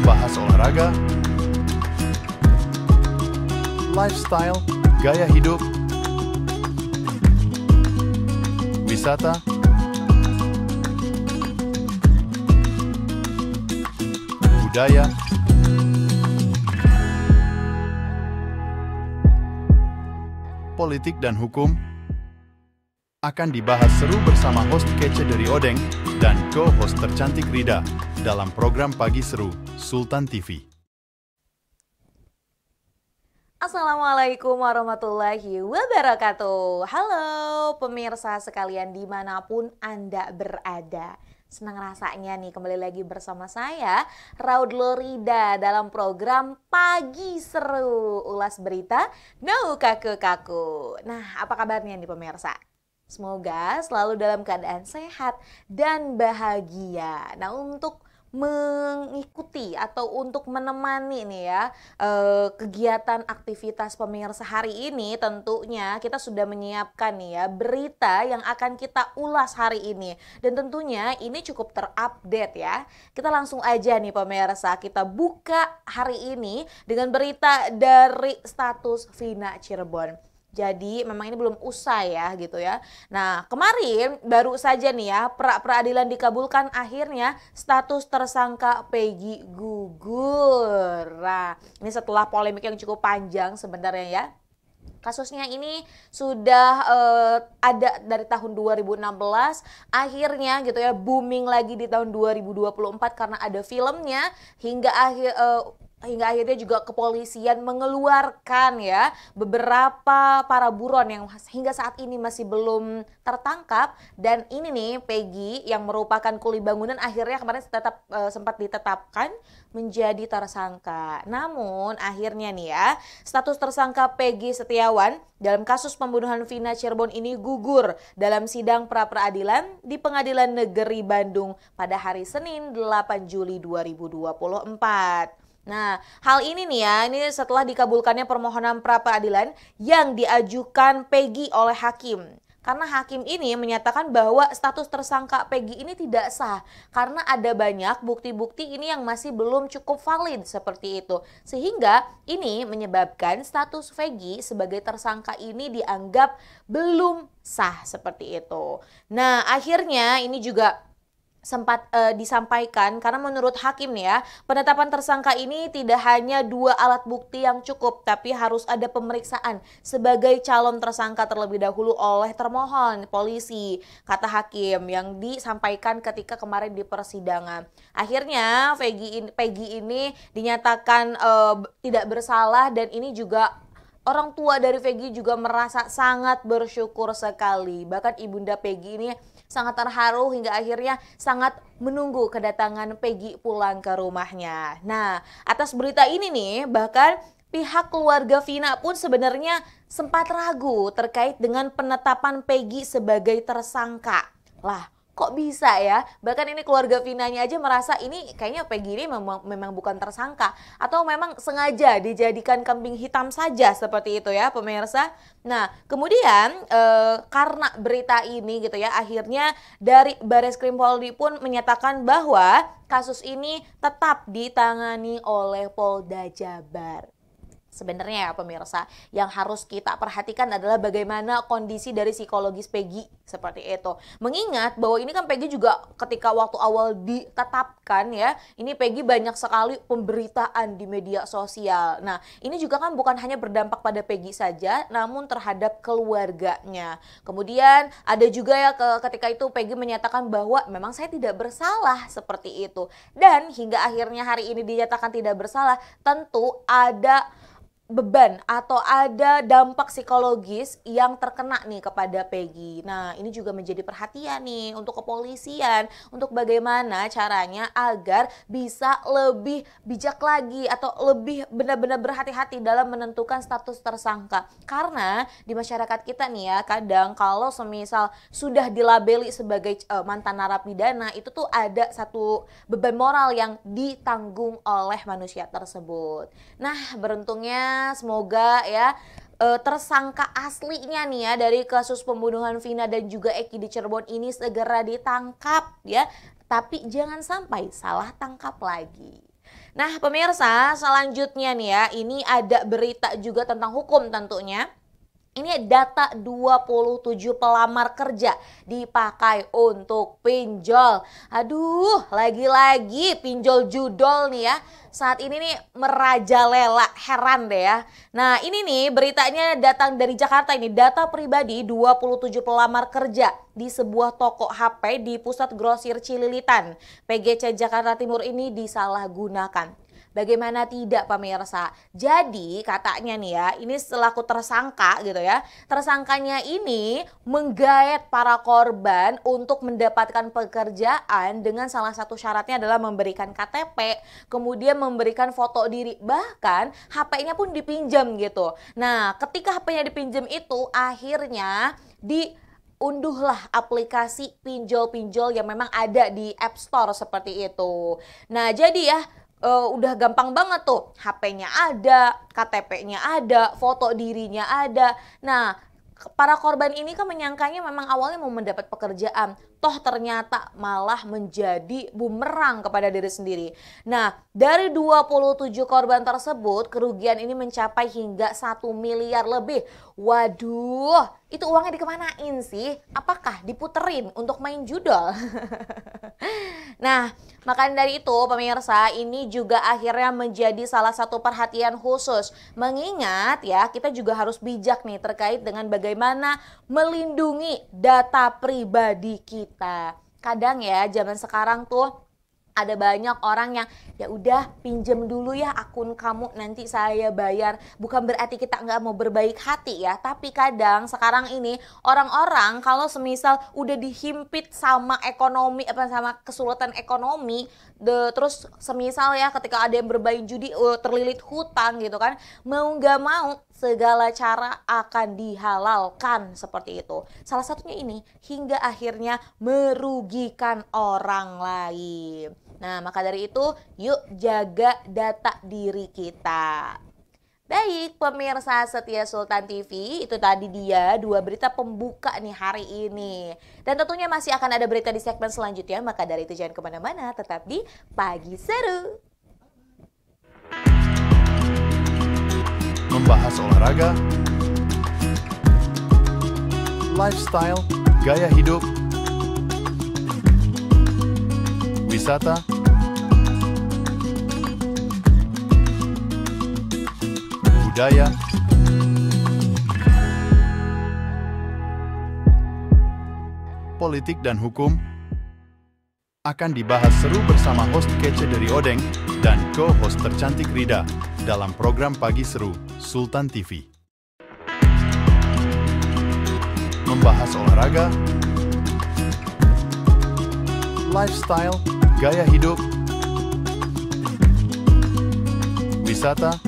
membahas olahraga, lifestyle, gaya hidup, wisata, budaya, politik dan hukum akan dibahas seru bersama host kece dari Odeng dan co-host tercantik Rida dalam program Pagi Seru Sultan TV. Assalamualaikum warahmatullahi wabarakatuh. Halo pemirsa sekalian dimanapun Anda berada. Senang rasanya nih kembali lagi bersama saya Raudlo Rida dalam program Pagi Seru, ulas berita no kaku-kaku. Nah, apa kabarnya nih pemirsa? Semoga selalu dalam keadaan sehat dan bahagia. Nah, untuk mengikuti atau untuk menemani nih ya kegiatan aktivitas pemirsa hari ini, tentunya kita sudah menyiapkan nih ya berita yang akan kita ulas hari ini, dan tentunya ini cukup terupdate ya. Kita langsung aja nih pemirsa, kita buka hari ini dengan berita dari status Vina Cirebon. Jadi memang ini belum usai ya gitu ya. Nah, kemarin baru saja nih ya pra-peradilan dikabulkan, akhirnya status tersangka Peggy gugur. Nah, ini setelah polemik yang cukup panjang sebenarnya ya. Kasusnya ini sudah ada dari tahun 2016, akhirnya gitu ya booming lagi di tahun 2024 karena ada filmnya, hingga akhirnya juga kepolisian mengeluarkan ya beberapa para buron yang hingga saat ini masih belum tertangkap. Dan ini nih Peggy yang merupakan kuli bangunan akhirnya kemarin sempat ditetapkan menjadi tersangka. Namun akhirnya nih ya status tersangka Peggy Setiawan dalam kasus pembunuhan Vina Cirebon ini gugur dalam sidang pra-peradilan di Pengadilan Negeri Bandung pada hari Senin 8 Juli 2024. Nah, hal ini nih ya, ini setelah dikabulkannya permohonan pra-peradilan yang diajukan Peggy oleh hakim. Karena hakim ini menyatakan bahwa status tersangka Peggy ini tidak sah karena ada banyak bukti-bukti ini yang masih belum cukup valid seperti itu. Sehingga ini menyebabkan status Peggy sebagai tersangka ini dianggap belum sah seperti itu. Nah, akhirnya ini juga sempat disampaikan karena menurut hakim nih ya, penetapan tersangka ini tidak hanya 2 alat bukti yang cukup, tapi harus ada pemeriksaan sebagai calon tersangka terlebih dahulu oleh termohon, polisi, kata hakim yang disampaikan ketika kemarin di persidangan. Akhirnya Peggy ini dinyatakan tidak bersalah, dan ini juga orang tua dari Peggy juga merasa sangat bersyukur sekali. Bahkan ibunda Peggy ini sangat terharu hingga akhirnya sangat menunggu kedatangan Peggy pulang ke rumahnya. Nah, atas berita ini nih, bahkan pihak keluarga Vina pun sebenarnya sempat ragu terkait dengan penetapan Peggy sebagai tersangka. Lah, kok bisa ya? Bahkan ini keluarga Vinanya aja merasa ini kayaknya Peggy ini memang bukan tersangka, atau memang sengaja dijadikan kambing hitam saja seperti itu ya pemirsa. Nah, kemudian karena berita ini gitu ya, akhirnya dari Bareskrim Polri pun menyatakan bahwa kasus ini tetap ditangani oleh Polda Jabar. Sebenarnya ya pemirsa, yang harus kita perhatikan adalah bagaimana kondisi dari psikologis Peggy seperti itu. Mengingat bahwa ini kan Peggy juga ketika waktu awal ditetapkan ya, ini Peggy banyak sekali pemberitaan di media sosial. Nah, ini juga kan bukan hanya berdampak pada Peggy saja, namun terhadap keluarganya. Kemudian ada juga ya ketika itu Peggy menyatakan bahwa memang saya tidak bersalah seperti itu. Dan hingga akhirnya hari ini dinyatakan tidak bersalah, tentu ada beban atau ada dampak psikologis yang terkena nih kepada Peggy. Nah, ini juga menjadi perhatian nih untuk kepolisian, untuk bagaimana caranya agar bisa lebih bijak lagi atau lebih benar-benar berhati-hati dalam menentukan status tersangka. Karena di masyarakat kita nih ya, kadang kalau semisal sudah dilabeli sebagai mantan narapidana, itu tuh ada satu beban moral yang ditanggung oleh manusia tersebut. Nah, beruntungnya semoga ya tersangka aslinya nih ya dari kasus pembunuhan Vina dan juga Eki di Cirebon ini segera ditangkap ya. Tapi jangan sampai salah tangkap lagi. Nah, pemirsa, selanjutnya nih ya, ini ada berita juga tentang hukum tentunya. Ini data 27 pelamar kerja dipakai untuk pinjol. Aduh, lagi-lagi pinjol judol nih ya. Saat ini nih merajalela, heran deh ya. Nah ini nih beritanya datang dari Jakarta ini. Data pribadi 27 pelamar kerja di sebuah toko HP di pusat grosir Cililitan, PGC Jakarta Timur ini disalahgunakan. Bagaimana tidak pemirsa? Jadi katanya nih ya, ini selaku tersangka gitu ya. Tersangkanya ini menggayat para korban untuk mendapatkan pekerjaan dengan salah satu syaratnya adalah memberikan KTP, kemudian memberikan foto diri, bahkan HP-nya pun dipinjam gitu. Nah, ketika HP-nya dipinjam itu akhirnya unduhlah aplikasi pinjol-pinjol yang memang ada di App Store seperti itu. Nah, jadi ya udah gampang banget tuh, HP-nya ada, KTP-nya ada, foto dirinya ada. Nah, para korban ini kan menyangkanya memang awalnya mau mendapat pekerjaan, toh ternyata malah menjadi bumerang kepada diri sendiri. Nah, dari 27 korban tersebut, kerugian ini mencapai hingga 1 miliar lebih. Waduh, itu uangnya dikemanain sih? Apakah diputerin untuk main judol? Nah, maka dari itu pemirsa, ini juga akhirnya menjadi salah satu perhatian khusus. Mengingat ya, kita juga harus bijak nih terkait dengan bagaimana melindungi data pribadi kita. Kadang ya, zaman sekarang tuh ada banyak orang yang ya udah pinjem dulu ya akun kamu, nanti saya bayar. Bukan berarti kita nggak mau berbaik hati ya, tapi kadang sekarang ini orang-orang kalau semisal udah dihimpit sama ekonomi sama kesulitan ekonomi, terus semisal ya ketika ada yang bermain judi terlilit hutang gitu kan, mau nggak mau segala cara akan dihalalkan seperti itu. Salah satunya ini hingga akhirnya merugikan orang lain. Nah, maka dari itu yuk jaga data diri kita. Baik, pemirsa setia Sultan TV, itu tadi dia 2 berita pembuka nih hari ini. Dan tentunya masih akan ada berita di segmen selanjutnya, maka dari itu jangan kemana-mana, tetap di Pagi Seru. Membahas olahraga, lifestyle, gaya hidup, wisata, budaya, politik dan hukum akan dibahas seru bersama host kece dari Odeng dan co-host tercantik Rida dalam program Pagi Seru Sultan TV. Membahas olahraga, lifestyle, gaya hidup, wisata,